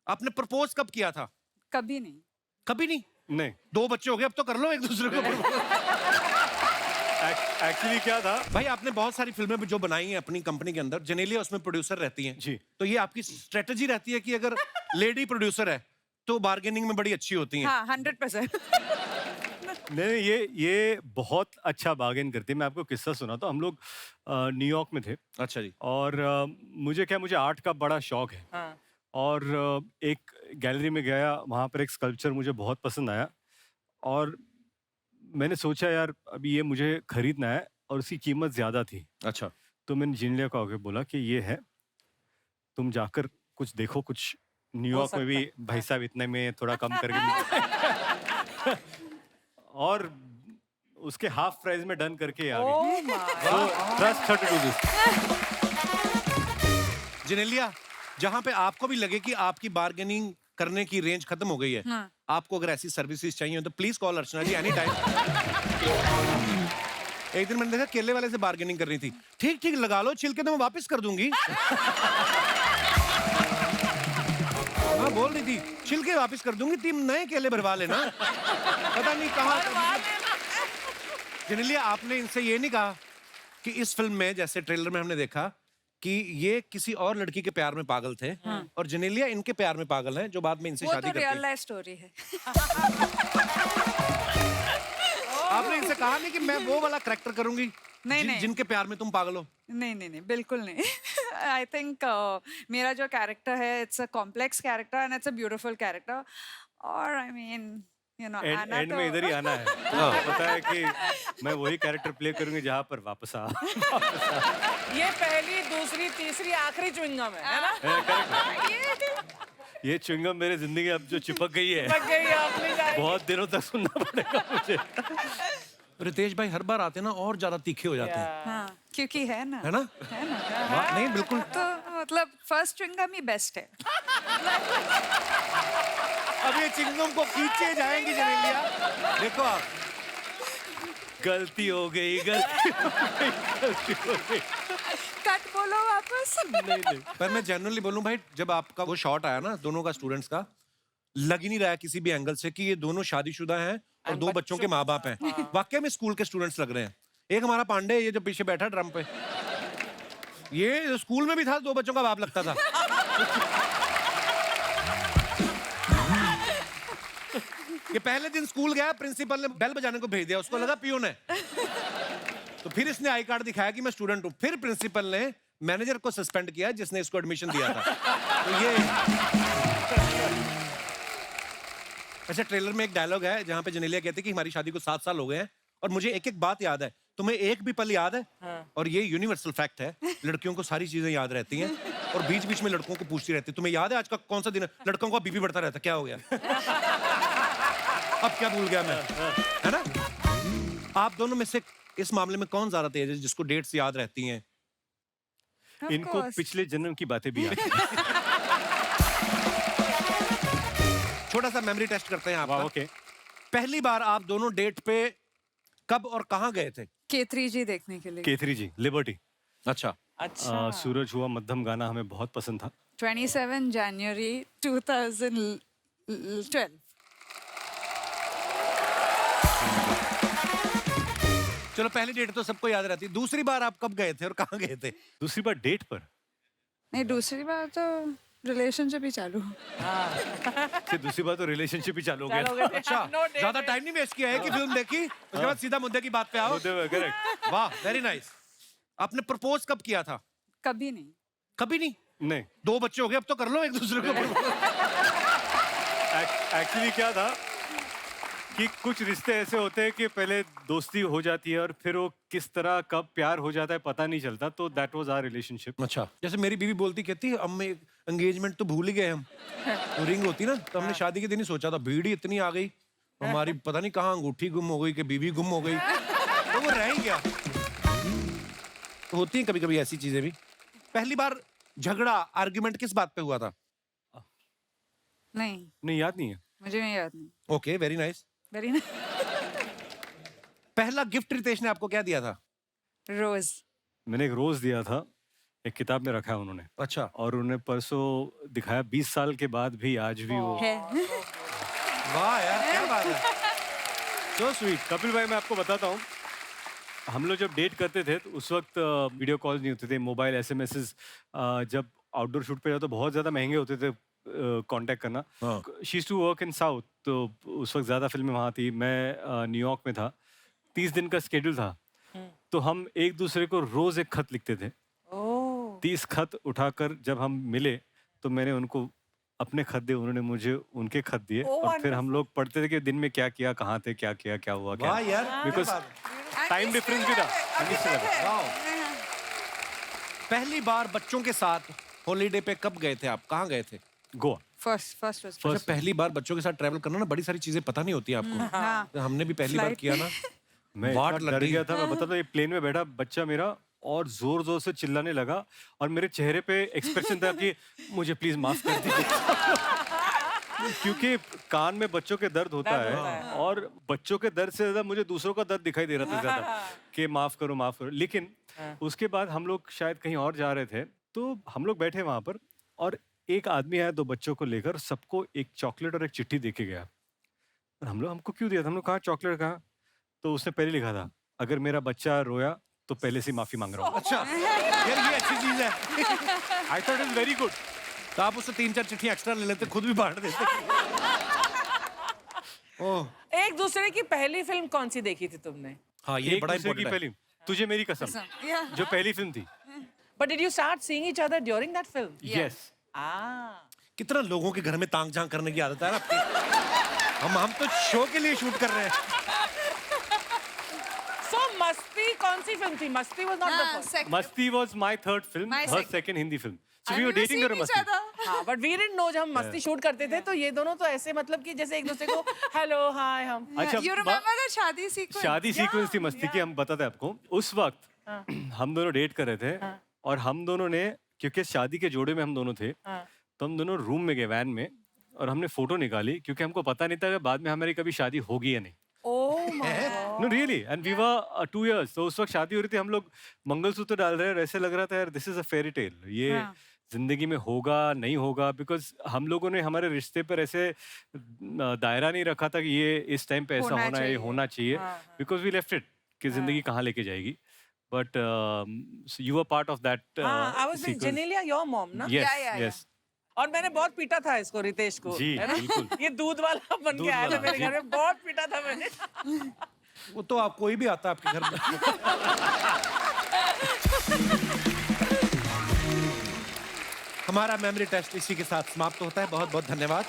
आपने प्रपोज कब किया था? कभी नहीं। कभी नहीं? नहीं, 2 बच्चे हो गए, अब तो कर लो एक दूसरे को एक्चुअली क्या था। भाई आपने बहुत सारी फिल्में जो बनाई हैं अपनी कंपनी के अंदर, जेनेलिया उसमें प्रोड्यूसर रहती हैं जी। तो ये आपकी स्ट्रेटजी रहती है कि अगर लेडी प्रोड्यूसर है तो बार्गेनिंग में बड़ी अच्छी होती हैं। हाँ 100%। नहीं, ये बहुत अच्छा बार्गेन करती है। मैं आपको किस्सा सुनाता हूँ। हम लोग न्यूयॉर्क में थे अच्छा जी। और मुझे आर्ट का बड़ा शौक है। हाँ। और एक गैलरी में गया, वहाँ पर एक स्कल्पचर मुझे बहुत पसंद आया और मैंने सोचा यार अभी ये मुझे खरीदना है और उसकी कीमत ज़्यादा थी। अच्छा। तो मैंने जिनलिया को आके बोला कि ये है, तुम जाकर कुछ देखो, कुछ न्यूयॉर्क में भी भाई साहब इतने में थोड़ा कम करके मिलता है। और उसके हाफ प्राइस में डन करके आ गई। So, trust her to do this. Genelia, जहां पे आपको भी लगे कि आपकी बार्गेनिंग करने की रेंज खत्म हो गई है, हाँ। आपको अगर ऐसी सर्विसेज चाहिए तो please call Archana ji any time. एक दिन मैंने देखा केले वाले से बार्गेनिंग करनी थी। ठीक ठीक लगा लो, छिलके तो मैं वापस कर दूंगी। हाँ बोल रही थी छिलके वापस कर दूंगी, तुम नए केले भरवा लेना। पता नहीं कहाँ। जेनेलिया, आपने इनसे ये नहीं कहा कि इस फिल्म में जैसे ट्रेलर में हमने देखा कि ये किसी और लड़की के प्यार में पागल थे और जेनेलिया इनके प्यार में पागल हैं जो बाद में इनसे वो शादी तो करती रियल है। लाइफ स्टोरी है। आपने इनसे कहा नहीं कि मैं वो वाला करैक्टर करूंगी नहीं। जिनके प्यार में तुम पागल हो? नहीं बिल्कुल नहीं। आई थिंक मेरा जो कैरेक्टर है it's a complex character and it's a beautiful character. और I mean you know and में इधर ही आना है। तो पता है कि मैं वही कैरेक्टर प्ले करूंगी जहाँ पर वापस आ। ये पहली, दूसरी, तीसरी, आखिरी च्युइंगम है ना? ये च्युइंगम मेरे जिंदगी अब जो चिपक गई है, लग गई आपने जाए। बहुत दिनों तक सुनना पड़ेगा मुझे। रितेश भाई हर बार आते हैं ना और ज्यादा तीखे हो जाते हैं, हाँ क्योंकि है ना। है ना? वाह, नहीं बिल्कुल। तो मतलब फर्स्ट च्युइंगम ही बेस्ट है। अब ये चिंगम को खींचे जाएंगी जेनेलिया, देखो आप। गलती हो गई, गलती हो गई। कट बोलो वापस। नहीं। पर मैं जनरली बोलूं भाई, जब आपका वो शॉट आया ना दोनों का स्टूडेंट्स का, लग ही नहीं रहा है किसी भी एंगल से कि ये दोनों शादीशुदा हैं और 2 बच्चों के माँ बाप हैं। वाकई में स्कूल के स्टूडेंट्स लग रहे हैं। एक हमारा पांडे, ये जो पीछे बैठा ड्रम पे, ये स्कूल में भी था, 2 बच्चों का बाप लगता था। ये पहले दिन स्कूल गया, प्रिंसिपल ने बेल बजाने को भेज दिया, उसको लगा पियून है। तो फिर इसने आई कार्ड दिखाया कि मैं स्टूडेंट हूं। फिर प्रिंसिपल ने मैनेजर को सस्पेंड किया जिसने इसको एडमिशन दिया था। तो ये अच्छा, ट्रेलर में एक डायलॉग है जहां पे जेनेलिया कहती है कि हमारी शादी को 7 साल हो गए हैं और मुझे एक एक बात याद है। तुम्हें एक भी पल याद है? और ये यूनिवर्सल फैक्ट है, लड़कियों को सारी चीजें याद रहती हैं और बीच बीच में लड़कों को पूछती रहती है, तुम्हें याद है आज का कौन सा दिन है? लड़कों का बीपी बढ़ता रहता, क्या हो गया? अब क्या भूल गया मैं, है ना? आप दोनों में से इस मामले में कौन ज्यादा तेज है जिसको डेट्स याद रहती हैं? Of इनको course. पिछले जन्म की बातें भी याद हैं। छोटा सा मेमोरी टेस्ट करते हैं वाह, आपका। ओके। पहली बार आप दोनों डेट पे कब और कहां गए थे? K3 जी देखने के लिए। केथरी जी, लिबर्टी। अच्छा। अच्छा। सूरज हुआ मध्यम गाना हमें बहुत पसंद था। 27 जनवरी 2012। चलो पहली डेट तो सबको याद रहती है, दूसरी बार आप कब गए थे और कहां गए थे? दूसरी बार डेट पर, नहीं दूसरी बार तो रिलेशनशिप ही चालू। फिर दूसरी बार तो रिलेशनशिप ही चालू हो चलो गया। गए। अच्छा, No date ज्यादा है। टाइम नहीं वेस्ट किया है कि फिल्म देखी उसके बाद सीधा मुद्दे की बात पे आओ। करेक्ट। वाह, वेरी नाइस। आपने प्रपोज कब किया था? कभी नहीं। कभी नहीं? नहीं, 2 बच्चे हो गए, अब तो कर लो एक दूसरे को। एक्चुअली क्या था कि कुछ रिश्ते ऐसे होते हैं कि पहले दोस्ती हो जाती है और फिर वो किस तरह कब प्यार हो जाता है पता नहीं चलता। तो दैट वाज आवर रिलेशनशिप। अच्छा, जैसे मेरी बीवी बोलती, कहती है अब मैं एंगेजमेंट तो भूल ही गए हम। तो रिंग होती ना, तो हमने शादी के दिन ही सोचा था, भीड़ ही इतनी आ गई, हमारी पता नहीं कहाँ अंगूठी गुम हो गई कि बीवी गुम हो गई, तो वो रह ही गया। तो होती है कभी कभी ऐसी चीजें भी। पहली बार झगड़ा, आर्ग्यूमेंट किस बात पे हुआ था? नहीं याद नहीं है। मुझे नहीं याद नहीं। Okay, very nice. Very nice. पहला गिफ्ट रितेश ने आपको क्या दिया था? रोज। मैंने एक रोज दिया था, एक किताब में रखा है उन्होंने, अच्छा, और उन्होंने परसों दिखाया 20 साल के बाद भी आज भी वो। है वाह यार, क्या बात है। So sweet. कपिल भाई, मैं आपको बताता हूँ, हम लोग जब डेट करते थे तो उस वक्त वीडियो कॉल नहीं होते थे, मोबाइल एसएमएसेस, जब आउटडोर शूट पे जाओ तो बहुत ज़्यादा महंगे होते थे कांटेक्ट करना। हाँ। She used to work in south, तो उस वक्त ज़्यादा फिल्में वहाँ थी, मैं न्यूयॉर्क में था। 30 दिन का स्केड्यूल था, तो हम एक दूसरे को रोज़ एक खत लिखते थे। 30 खत उठाकर जब हम मिले तो मैंने उनको अपने खत दिए, उन्होंने मुझे उनके खत दिए, और फिर हम लोग पढ़ते थे कि दिन में क्या किया, कहाँ थे, क्या किया, क्या हुआ, क्या। वाह यार, क्या बिकॉज बात है। टाइम डिफरेंस भी था। वाह। पहली बार बच्चों के साथ हॉलीडे पे कब गए थे आप, कहाँ गए थे? गोवा। फर्स्ट वाज अच्छा, पहली बार बच्चों के साथ ट्रैवल करना ना, बड़ी सारी चीजें पता नहीं होती आपको। हाँ तो हमने भी पहली बार Flight किया ना, मैं वाट इतना लग डर गई। गया था, मैं बताता हूँ, ये प्लेन में बैठा बच्चा मेरा और जोर जोर से चिल्लाने लगा, और मेरे चेहरे पे एक्सप्रेशन था कि मुझे प्लीज माफ कर दीजिए। क्योंकि कान में बच्चों के दर्द होता दर्द है, होता है। और बच्चों के दर्द से ज्यादा मुझे दूसरों का दर्द दिखाई दे रहा था ज्यादा, कि माफ करो, माफ करो। लेकिन उसके बाद हम लोग शायद कहीं और जा रहे थे, तो हम लोग बैठे वहां पर, और एक आदमी आया 2 बच्चों को लेकर, सबको एक चॉकलेट और एक चिट्ठी दे के गया। और हम लोग, हमको क्यों दिया था? हम लोग कहा चॉकलेट कहाँ? तो उसने पहले लिखा था, अगर मेरा बच्चा रोया तो पहले से माफी मांग रहा हूँ। अच्छा यार, ये अच्छी चीज है। I thought is very good. तो आप उससे 3-4 चिट्ठियां एक्स्ट्रा ले लेते, खुद भी बांट देते। ओह एक दूसरे की पहली फिल्म कौन सी देखी थी तुमने? हाँ, ये एक बड़ा दूसरे की इम्पोर्टेंट है। पहली, तुझे मेरी कसम, yeah जो पहली फिल्म थी। But did you start seeing each other during that film? Yes. Ah. कितना लोगों के घर में तांग झांक करने की आदत है ना आपकी। हम तो शो के लिए शूट कर रहे हैं। So मस्ती कौन सी फिल्म थी? मस्ती was not the first. Masti was my third film, My हर second. Second Hindi film. So we were dating और मस्ती। हाँ, but we didn't know जब हम मस्ती शूट करते थे तो ये दोनों तो ऐसे मतलब कि जैसे एक दूसरे को हेलो हाय हम। अच्छा, you remember the शादी sequence? शादी सीक्वेंस थी मस्ती की, हम बताते हैं आपको। उस वक्त हम दोनों डेट कर रहे थे, और हम दोनों ने, क्योंकि शादी के जोड़े में हम दोनों थे, तो हम दोनों रूम में गए वैन में, और हमने फोटो निकाली, क्योंकि हमको पता नहीं था कि बाद में हमारी कभी शादी होगी या नहीं। Oh my God. No really, and we were 2 years। तो उस वक्त शादी हो रही थी, हम लोग मंगलसूत्र डाल रहे हैं, और ऐसे लग रहा था यार this is a fairy tale, ये जिंदगी में होगा नहीं होगा, बिकॉज हम लोगों ने हमारे रिश्ते पर ऐसे दायरा नहीं रखा था कि ये इस टाइम पे ऐसा होना होना है, ये चाहिए। होना चाहिए, बिकॉज वी लेफ्ट इट कि जिंदगी कहाँ लेके जाएगी। But you are part of that हाँ, I was with Janelia, your mom ना? Yes yeah. यस और मैंने बहुत पीटा था इसको, रितेश को, जी, है ना? बिल्कुल। ये दूध वाला बन दूध के आया था वाला, मेरे जी। घर में, बहुत पीटा था मैंने। वो तो आप कोई भी आता है आपके घर में। हमारा मेमोरी टेस्ट इसी के साथ समाप्त होता है। बहुत बहुत धन्यवाद।